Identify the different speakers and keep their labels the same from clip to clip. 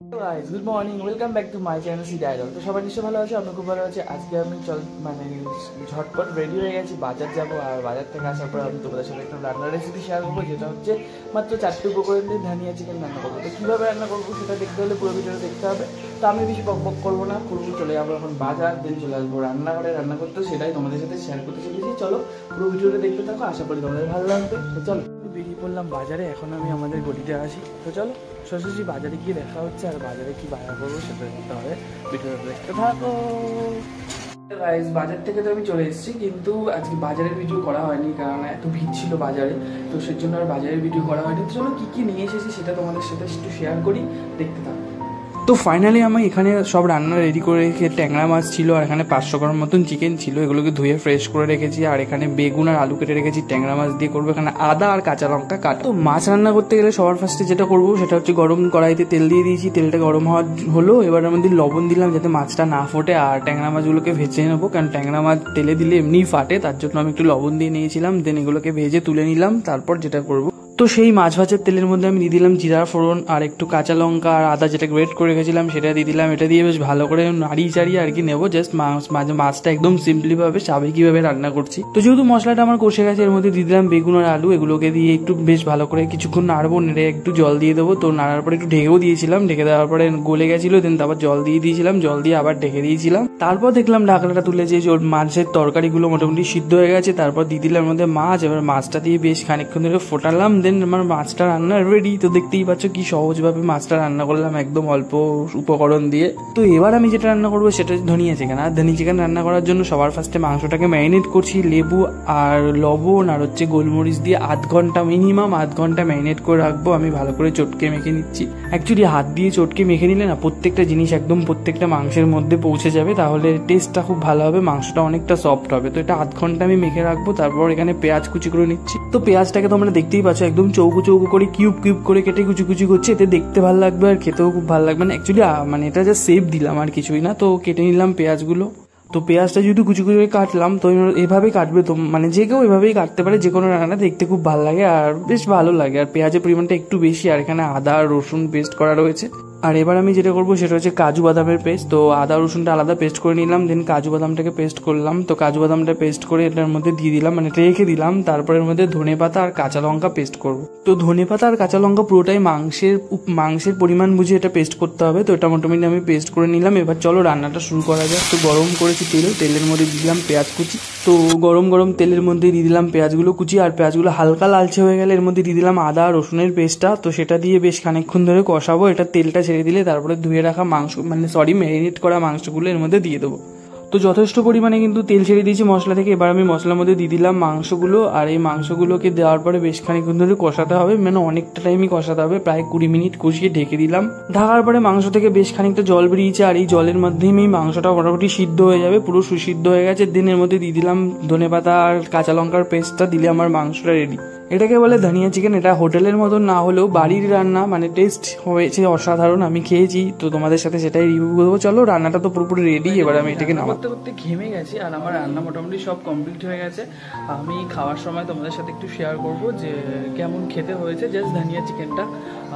Speaker 1: Guys good morning, welcome back to my channel C dialogue. তো সবাই নিশ্চয়ই ভালো আছে, আমরা খুব ভালো আছি। আজকে আমি ঝটপট রেডি হয়ে গেছি, বাজার যাব। আর বাজার থেকে আসার পর আমি তোমাদের সাথে একটা রান্নার রেসিপি শেয়ার করবো, যেটা হচ্ছে মাত্র 4টে উপকরণ দিয়ে ধানিয়া চিকেন রান্না করবো। তো কীভাবে রান্না করবো সেটা দেখতে হলে পুরো ভিডিওটা দেখতে হবে। তো আমি বেশি বক করবো না, চলে যাবো এখন বাজার, দেন চলে আসবো রান্নাঘরে রান্না করতে। সেটাই তোমাদের সাথে শেয়ার করতে চলেছি। চলো পুরো ভিডিওটা দেখতে থাকো, আশা করি তোমাদের ভালো লাগবে। তো চলো, বেরিয়ে পড়লাম বাজারে। এখন আমি আমাদের গলিতে আসি। তো চলো সোজাসুজি বাজারে গিয়ে দেখা হচ্ছে, আর বাজারে কি বাজার করবো সেটা দেখতে হবে। ভিডিওটা দেখতে থাকো। গাইস বাজার থেকে তো আমি চলে এসেছি, কিন্তু আজকে বাজারের ভিডিও করা হয়নি, কারণ এত ভিড় ছিল বাজারে। তো সেই জন্য আর বাজারের ভিডিও করা হয়নি। তো চলো কী কী নিয়ে এসেছি সেটা তোমাদের সাথে একটু শেয়ার করি, দেখতে থাকো। তো ফাইনালি আমি এখানে সব রান্না রেডি করে রেখে, ট্যাংরা মাছ ছিল, আর এখানে 500 গ্রাম মতন চিকেন ছিল, এগুলোকে ধুয়ে ফ্রেশ করে রেখেছি। আর এখানে বেগুন আর আলু কেটে রেখেছি, ট্যাংরা মাছ দিয়ে করবো। এখানে আদা আর কাঁচা লঙ্কা কাটা। তো মাছ রান্না করতে গেলে সবার ফার্স্টে যেটা করবো সেটা হচ্ছে গরম কড়াইতে তেল দিয়ে দিয়েছি। তেলটা গরম হলো, এবার আমাদের লবণ দিলাম যাতে মাছটা না ফোটে। আর ট্যাংরা মাছগুলোকে ভেজে নেবো, কারণ ট্যাংরা মাছ তেলে দিলে এমনিই ফাটে, তার জন্য আমি একটু লবণ দিয়ে নিয়েছিলাম। দেন এগুলোকে ভেজে তুলে নিলাম। তারপর যেটা করবো, তো সেই মাছ ভাজার তেলের মধ্যে আমি দিয়ে দিলাম জিরা ফোড়ন, আর একটু কাঁচা লঙ্কা আর আদা যেটা গ্রেট করে রেখেছিলাম সেটা দিয়ে দিলাম। এটা দিয়ে বেশ ভালো করে নাড়িয়ে চাড়িয়ে আর কি নেবো। জাস্ট মাছটা একদম সিম্পলি ভাবে স্বাভাবিকভাবে রান্না করছি। তো যেহেতু মশলাটা আমার কষে গেছে, এর মধ্যে দিয়ে দিলাম বেগুন আর আলু। এগুলোকে দিয়ে একটু বেশ ভালো করে কিছুক্ষণ নাড়বো, নেড়ে একটু জল দিয়ে দেবো। তো নাড়ার পরে একটু ঢেকেও দিয়েছিলাম, ঢেকে দেওয়ার পরে গলে গেছিলো। দেন তারপর জল দিয়ে দিয়েছিলাম, জল দিয়ে আবার ঢেকে দিয়েছিলাম। তারপর দেখলাম ঢাকনাটা তুলে যে মাছের তরকারিগুলো মোটামুটি সিদ্ধ হয়ে গেছে। তারপর দিয়ে দিলাম এর মধ্যে মাছ। এবার মাছটা দিয়ে বেশ খানিকক্ষণ ধরে ফোটালাম। দেন আমার মাছটা রান্না রেডি। তো দেখতেই পাচ্ছ কি সহজভাবে মাছটা রান্না করলাম, একদম অল্প উপকরণ দিয়ে। তো এবার আমি যেটা রান্না করবো সেটা ধনিয়া চিকেন। আর ধনিয়া চিকেন রান্না করার জন্য সবার ফার্স্টে মাংসটাকে ম্যারিনেট করছি লেবু আর লবণ আর হচ্ছে গোলমরিচ দিয়ে মিনিমাম আধ ঘন্টা ম্যারিনেট করে রাখবো। আমি ভালো করে চটকে মেখে নিচ্ছি। অ্যাকচুয়ালি হাত দিয়ে চটকে মেখে নিলে না প্রত্যেকটা জিনিস একদম প্রত্যেকটা মাংসের মধ্যে পৌঁছে যাবে, তাহলে টেস্টটা খুব ভালো হবে, মাংসটা অনেকটা সফট হবে। তো এটা আধ ঘন্টা আমি মেখে রাখবো। তারপর এখানে পেঁয়াজ কুচি করে নিচ্ছি। তো পেঁয়াজটাকে তোমরা দেখতেই পাচ্ছ একদম চৌকো চৌকো করে কিউব করে কেটে কুচি কুচি করছে। এতে দেখতে ভালো লাগবে আর খেতেও খুব ভালো লাগবে। অ্যাকচুয়ালি এটা যা শেপ দিলাম আর কিছুই না। তো কেটে নিলাম পেঁয়াজগুলো। তো পেঁয়াজটা যেহেতু কুচি কুচি করে কাটলাম, তো এভাবেই কাটবে। তো যে কেউ এভাবেই কাটতে পারে, যে কোনো রান্না দেখতে খুব ভালো লাগে আর বেশ ভালো লাগে। আর পেঁয়াজের পরিমাণটা একটু বেশি। আর এখানে আদা আর রসুন পেস্ট করা রয়েছে। আর এবার আমি যেটা করবো সেটা হচ্ছে কাজু বাদামের পেস্ট। তো আদা রসুনটা আলাদা পেস্ট করে নিলাম, দেন কাজু বাদামটাকে পেস্ট করলাম। তো কাজু বাদামটা পেস্ট করে এটার মধ্যে দিয়ে দিলাম, রেখে দিলাম। তারপরে এর মধ্যে ধনে পাতা আর কাঁচা লঙ্কা পেস্ট করবো। তো ধনে পাতা আর কাঁচা লঙ্কা পুরোটাই মাংসের পরিমাণ বুঝে এটা পেস্ট করতে হবে। তো এটা মোটামুটি আমি পেস্ট করে নিলাম। এবার চলো রান্নাটা শুরু করা যাক। তো গরম করেছি তেলের মধ্যে দিয়ে দিলাম পেঁয়াজ কুচি। তো গরম তেলের মধ্যে দিয়ে দিলাম পেঁয়াজগুলো কুচি। আর পেঁয়াজগুলো হালকা লালচে হয়ে গেলে এর মধ্যে দিয়ে দিলাম আদা রসুনের পেস্টটা। তো সেটা দিয়ে বেশ খানিকক্ষণ ধরে কষাবো। এটা তেলটা ছেড়ে দিলে তারপরে ধুয়ে রাখা ম্যারিনেট করা মাংসগুলো এর মধ্যে দিয়ে দেবো। তো যথেষ্ট পরিমাণে কিন্তু তেল ছেড়ে দিয়েছি মশলা থেকে। এবার আমি মশলার মধ্যে দিয়ে দিলাম মাংসগুলো। আর এই মাংসগুলোকে দেওয়ার পরে বেশ খানিকক্ষণ ধরে কষাতে হবে, অনেকটা টাইমই কষাতে হবে, প্রায় 20 মিনিট কষিয়ে ঢেকে দিলাম। ঢাকার পরে মাংস থেকে বেশ খানিকটা জল বেরিয়েছে, আর এই জলের মাধ্যমেই মাংসটা মোটামুটি সিদ্ধ হয়ে যাবে, পুরো সুসিদ্ধ হয়ে গেছে। দিনের মধ্যে দিয়ে দিলাম ধনেপাতা আর কাঁচা লঙ্কার পেস্টটা, দিলে আমার মাংসটা রেডি। এটাকে বলে ধনিয়া চিকেন। এটা হোটেলের মতন না হলেও বাড়ির রান্না, টেস্ট হয়েছে অসাধারণ। আমি খেয়েছি, তো তোমাদের সাথে সেটাই রিভিউ করবো। চলো রান্নাটা তো পুরোপুরি রেডি। এবার আমি এটাকে করতে করতে ঘেমে গেছি, আর আমার রান্না মোটামুটি সব কমপ্লিট হয়ে গেছে। আমি খাওয়ার সময় তোমাদের সাথে একটু শেয়ার করব যে কেমন খেতে হয়েছে জাস্ট ধনিয়া চিকেনটা।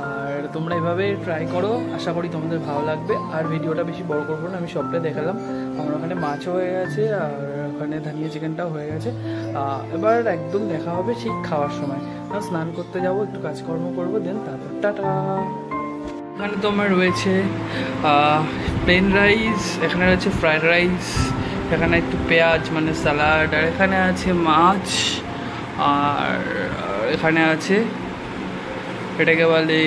Speaker 1: আর তোমরা এভাবে ট্রাই করো, আশা করি তোমাদের ভালো লাগবে। আর ভিডিওটা বেশি বড় করবো না, আমি সবটাই দেখালাম। আমার ওখানে মাছও হয়ে গেছে, আর ওখানে ধনিয়া চিকেনটাও হয়ে গেছে। এবার একদম দেখা হবে সেই খাওয়ার সময়। স্নান করতে যাবো, একটু কাজকর্ম করবো, দেন তারপর টাটা। এখানে তোমার রয়েছে প্লেন রাইস, এখানে রয়েছে ফ্রাইড রাইস, এখানে একটু পেঁয়াজ স্যালাড, আর এখানে আছে মাছ, আর এখানে আছে এটাকে বলে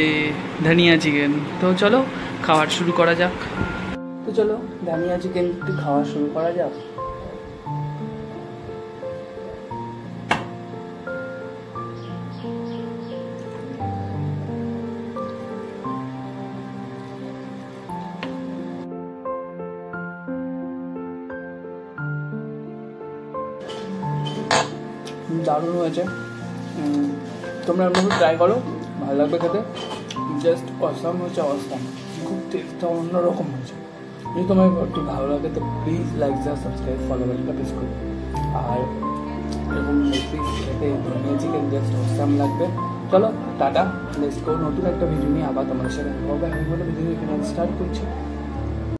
Speaker 1: ধনিয়া চিকেন। তো চলো খাওয়ার শুরু করা যাক। তো চলো ধনিয়া চিকেন একটু খাওয়া শুরু করা যাক। দারুণ হয়েছে, তোমরা এমনি ট্রাই করো, ভালো লাগবে খেতে। জাস্ট অসাম হয়েছে, অসাম, খুব টেস্টটা অন্যরকম হয়েছে। যদি তোমার একটু ভালো লাগে তো প্লিজ লাইক সাবস্ক্রাইব ফলো বাটনটা প্রেস করো। আর এরকম রেসিপি খেতে ধনিয়া চিকেন জাস্ট অসাম লাগবে। চলো টাটা, লেটস গো, নতুন একটা ভিডিও নিয়ে আবার তোমাদের সাথে হবে। আমি বলে ভিডিও এখানে স্টার্ট করছি।